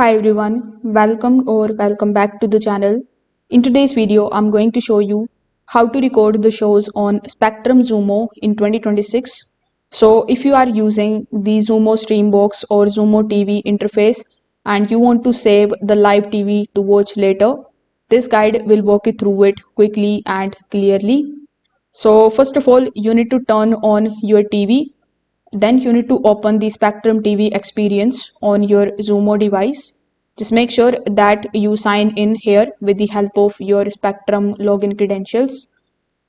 Hi everyone, welcome back to the channel. In today's video, I'm going to show you how to record the shows on Spectrum Xumo in 2026. So if you are using the Xumo Streambox or Xumo TV interface and you want to save the live TV to watch later, this guide will walk you through it quickly and clearly. So first of all, you need to turn on your TV. Then you need to open the Spectrum TV experience on your Xumo device. Just make sure that you sign in here with the help of your Spectrum login credentials.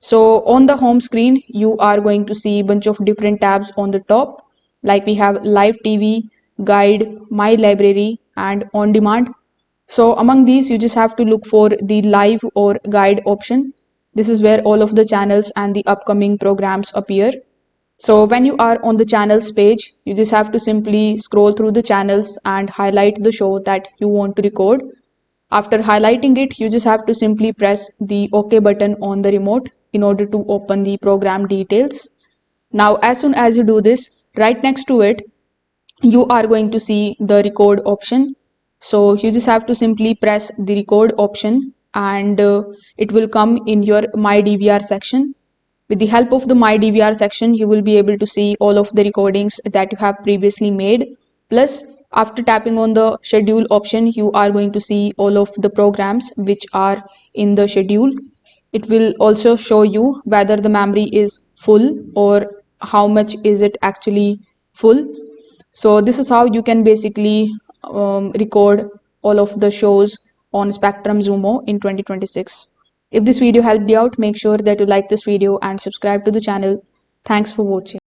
So on the home screen, you are going to see a bunch of different tabs on the top. Like we have live TV, guide, my library, and on demand. So among these, you just have to look for the live or guide option. This is where all of the channels and the upcoming programs appear. So when you are on the channels page, you just have to simply scroll through the channels and highlight the show that you want to record. After highlighting it, you just have to simply press the OK button on the remote in order to open the program details. Now, as soon as you do this, right next to it, you are going to see the record option. So you just have to simply press the record option and it will come in your My DVR section. With the help of the My DVR section, you will be able to see all of the recordings that you have previously made. Plus, after tapping on the schedule option, you are going to see all of the programs which are in the schedule. It will also show you whether the memory is full or how much is it actually full. So this is how you can basically record all of the shows on Spectrum Xumo in 2026. If this video helped you out, make sure that you like this video and subscribe to the channel. Thanks for watching.